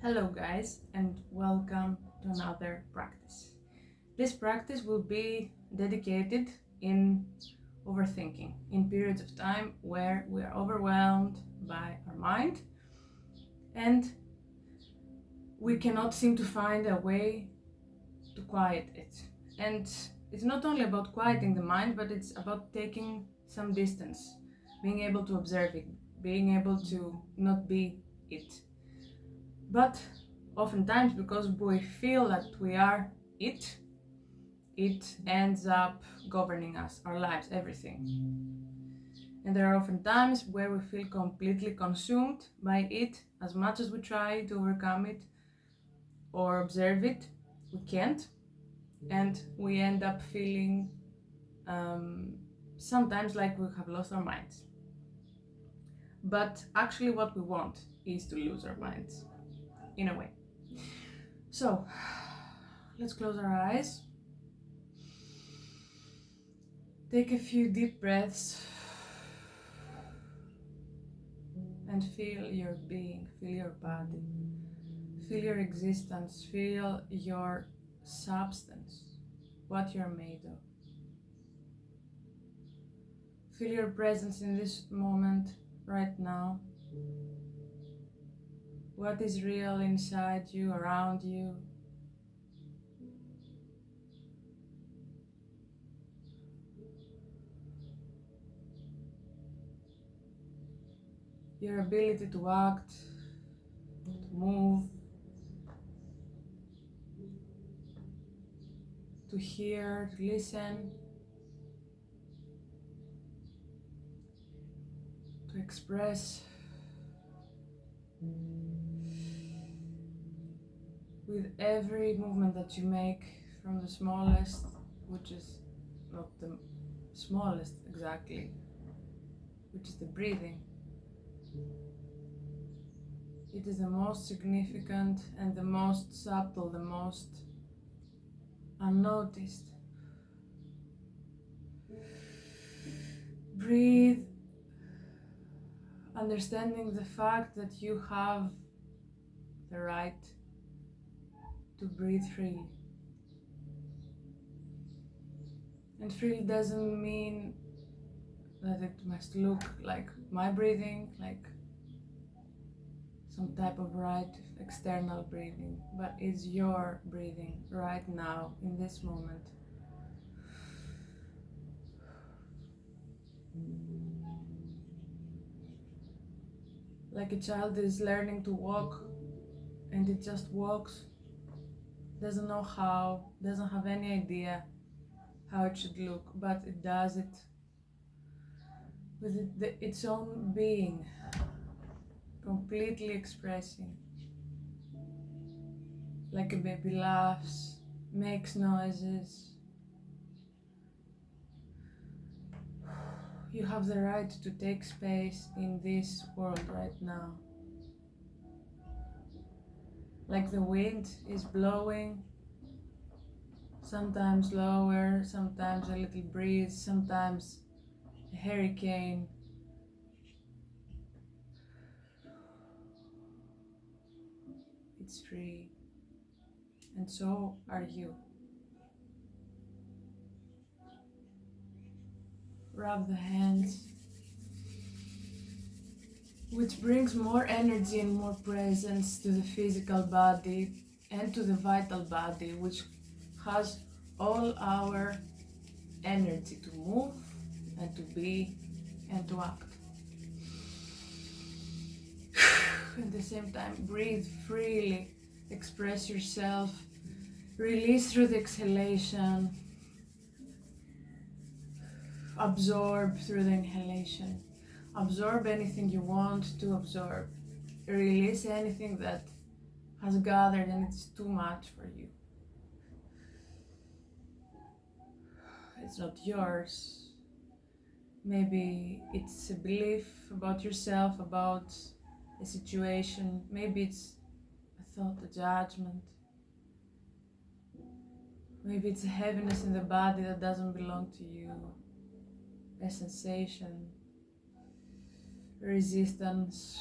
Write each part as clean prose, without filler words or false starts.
Hello guys and welcome to another practice. This practice will be dedicated in overthinking, in periods of time where we are overwhelmed by our mind and we cannot seem to find a way to quiet it. And it's not only about quieting the mind, but it's about taking some distance, being able to observe it, being able to not be it. But oftentimes, because we feel that we are it, it ends up governing us, our lives, everything. And there are often times where we feel completely consumed by it. As much as we try to overcome it or observe it, we can't. And we end up feeling sometimes like we have lost our minds. But actually, what we want is to lose our minds, in a way. So, let's close our eyes. Take a few deep breaths and feel your being, feel your body, feel your existence, feel your substance, what you're made of. Feel your presence in this moment, right now. What is real inside you, around you. Your ability to act, to move, to hear, to listen, to express. With every movement that you make, from the smallest, which is not the smallest exactly, which is the breathing, it is the most significant and the most subtle, the most unnoticed. Breathe, understanding the fact that you have the right to breathe freely. And freely doesn't mean that it must look like my breathing, like some type of right external breathing, but it's your breathing right now in this moment. Like a child is learning to walk and it just walks, doesn't know how, doesn't have any idea how it should look, but it does it with its own being, completely expressing. Like a baby laughs, makes noises. You have the right to take space in this world right now. Like the wind is blowing, sometimes lower, sometimes a little breeze, sometimes a hurricane. It's free, and so are you. Rub the hands, which brings more energy and more presence to the physical body and to the vital body, which has all our energy to move and to be and to act. At the same time, breathe freely, express yourself, release through the exhalation, absorb through the inhalation. Absorb anything you want to absorb. Release anything that has gathered and it's too much for you. It's not yours. Maybe it's a belief about yourself, about a situation. Maybe it's a thought, a judgment. Maybe it's a heaviness in the body that doesn't belong to you. A sensation, resistance.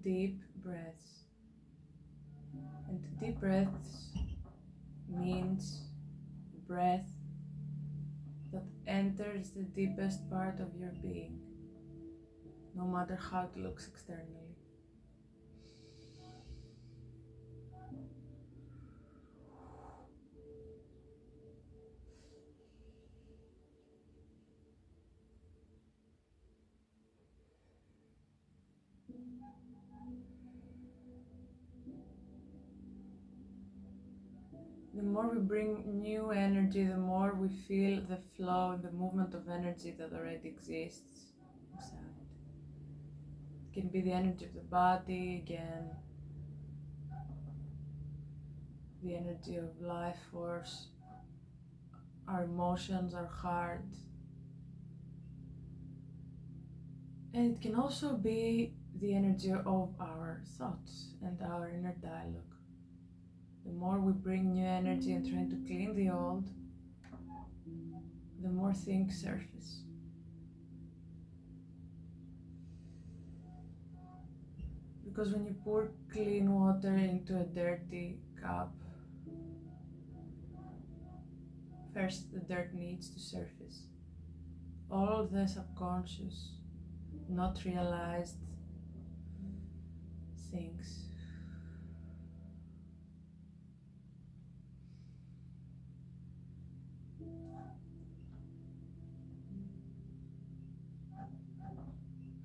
deep breaths. And deep breaths means breath that enters the deepest part of your being, no matter how it looks externally. The more we bring new energy, the more we feel the flow and the movement of energy that already exists inside. It can be the energy of the body, again, the energy of life force, our emotions, our heart. And it can also be the energy of our thoughts and our inner dialogue. The more we bring new energy and try to clean the old, the more things surface. Because when you pour clean water into a dirty cup, first the dirt needs to surface. All the subconscious, not realized things.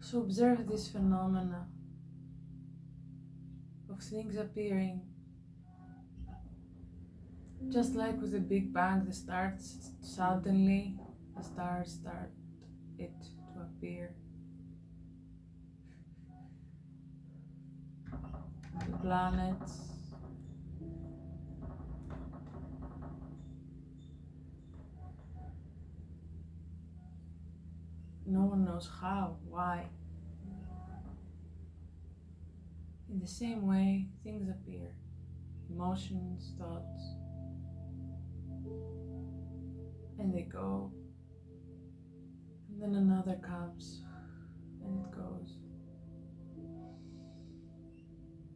So observe this phenomena of things appearing. Just like with a big bang, the stars suddenly, the stars start it to appear. The planets. No one knows how, why. In the same way, things appear. Emotions, thoughts. And they go. And then another comes. And it goes.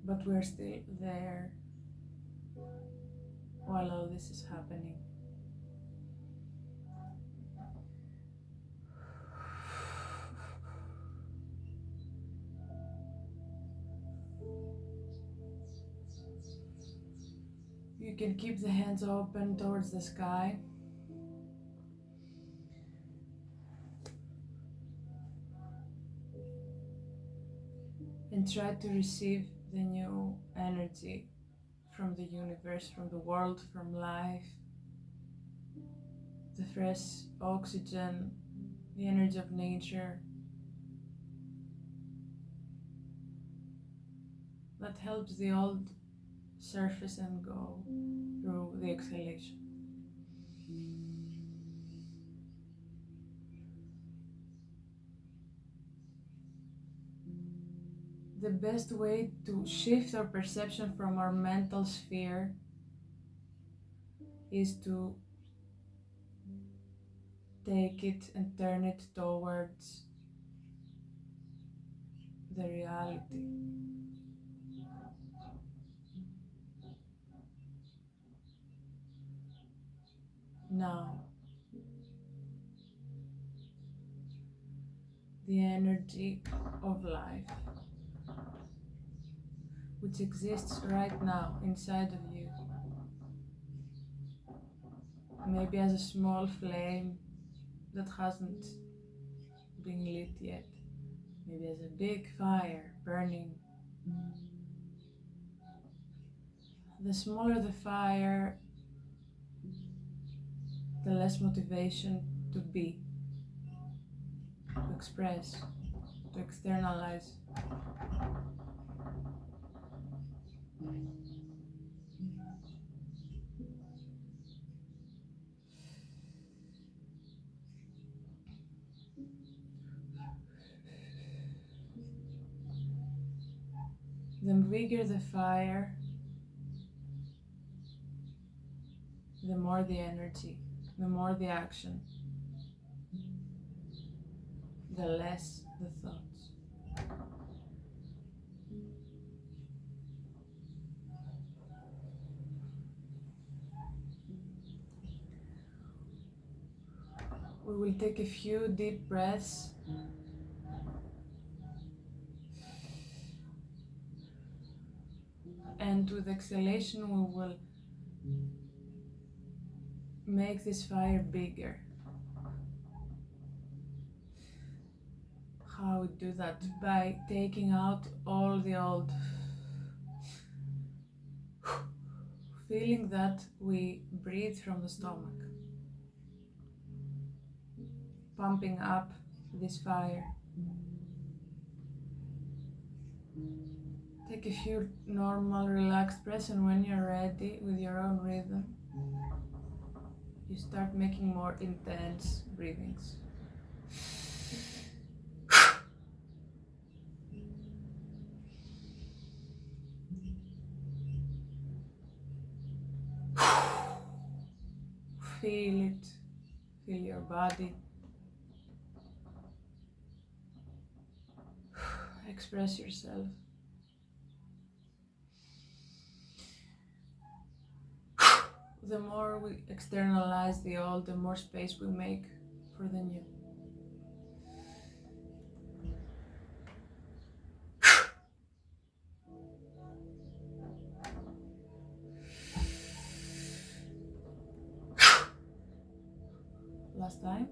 But we're still there while all this is happening. You can keep the hands open towards the sky. And try to receive the new energy from the universe, from the world, from life. The fresh oxygen, the energy of nature. That helps the old surface and go through the exhalation. The best way to shift our perception from our mental sphere is to take it and turn it towards the reality. Now, the energy of life, which exists right now inside of you, maybe as a small flame that hasn't been lit yet, maybe as a big fire burning. The smaller the fire, the less motivation to be, to express, to externalize. The bigger the fire, the more the energy, the more the action, the less the thoughts. We will take a few deep breaths. And with exhalation, we will make this fire bigger. How we do that? By taking out all the old. Feeling that we breathe from the stomach. Pumping up this fire. Take a few normal, relaxed breaths, and when you're ready with your own rhythm, you start making more intense breathings. Feel it, feel your body. Express yourself. The more we externalize the old, the more space we make for the new. Last time.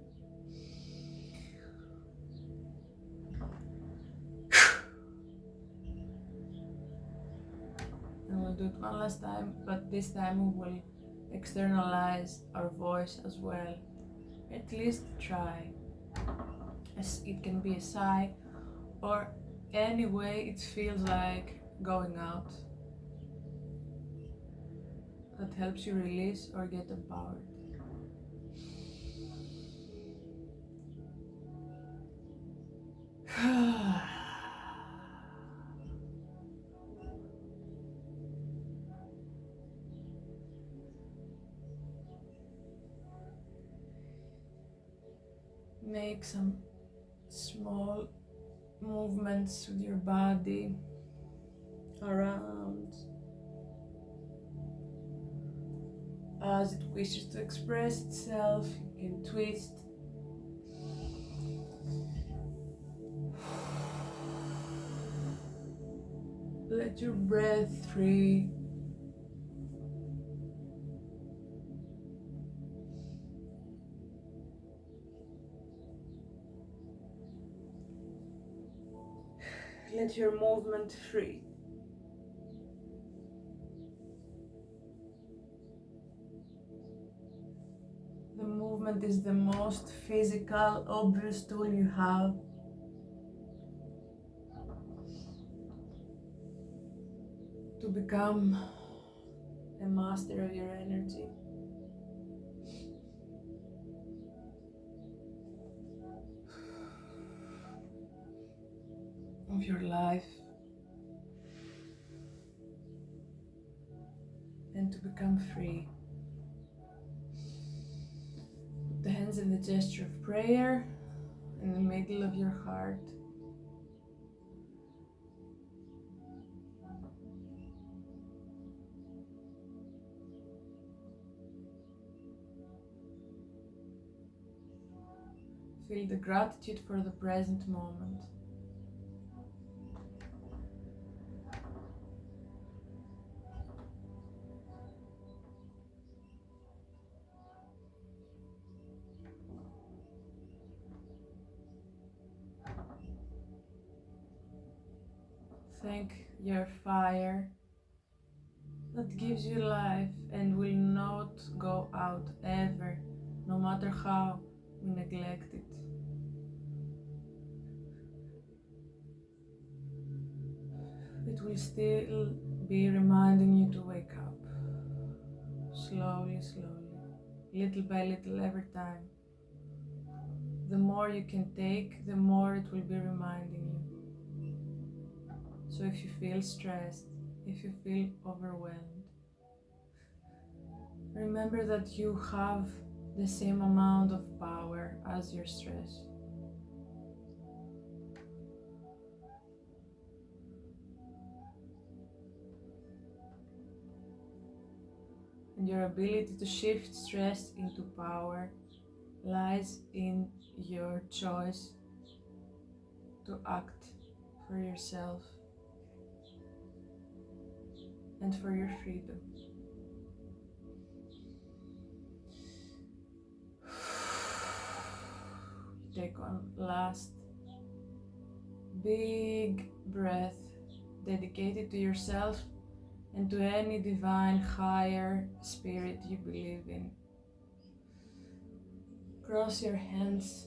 And we'll do it one last time, but this time we will externalize our voice as well. At least try. It can be a sigh or any way it feels like going out. That helps you release or get empowered. Make some small movements with your body around as it wishes to express itself. You can twist. Let your breath free. Let your movement free. The movement is the most physical, obvious tool you have. To become a master of your energy. Of your life. And to become free. Put the hands in the gesture of prayer in the middle of your heart. Feel the gratitude for the present moment. Thank your fire that gives you life and will not go out ever, no matter how we neglect it. It will still be reminding you to wake up. Slowly, slowly, little by little, every time. The more you can take, the more it will be reminding you. So if you feel stressed, if you feel overwhelmed, remember that you have the same amount of power as your stress. And your ability to shift stress into power lies in your choice to act for yourself and for your freedom. Take one last big breath dedicated to yourself and to any divine higher spirit you believe in. Cross your hands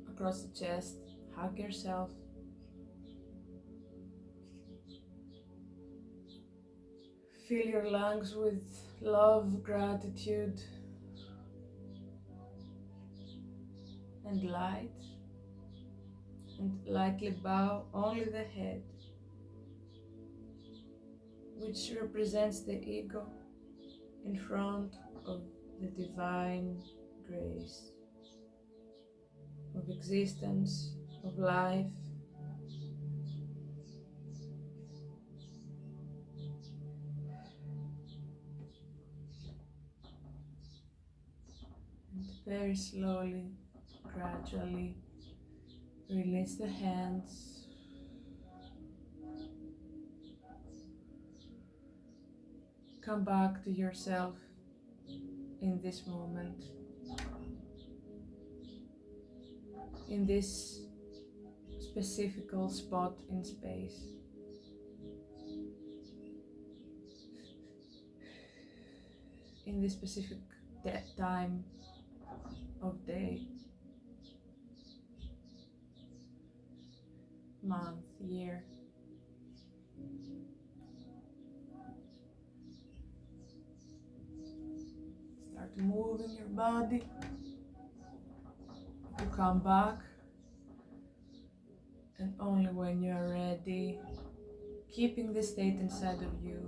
across the chest, hug yourself. Fill your lungs with love, gratitude, and light, and lightly bow only the head, which represents the ego in front of the divine grace of existence, of life. And very slowly, gradually, release the hands. Come back to yourself in this moment, in this specific spot in space. In this specific time of day, month, year. Start moving your body to come back, and only when you are ready, keeping this state inside of you,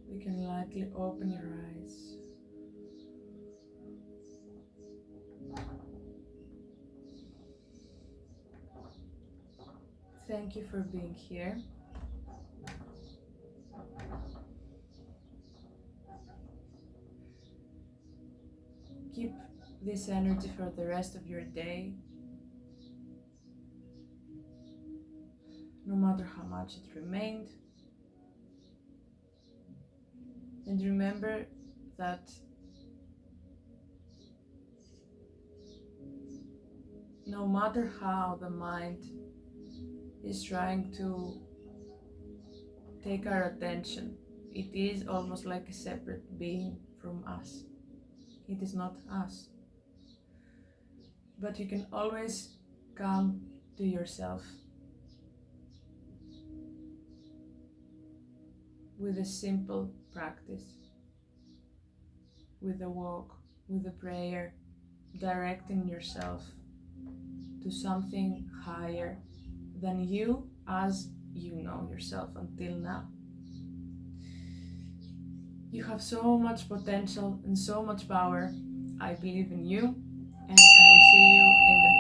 you can lightly open your eyes. Thank you for being here. Keep this energy for the rest of your day, no matter how much it remained. And remember that no matter how the mind is trying to take our attention, it is almost like a separate being from us. It is not us. But you can always come to yourself with a simple practice, with a walk, with a prayer, directing yourself to something higher than you as you know yourself until now. You have so much potential and so much power. I believe in you, and I will see you in the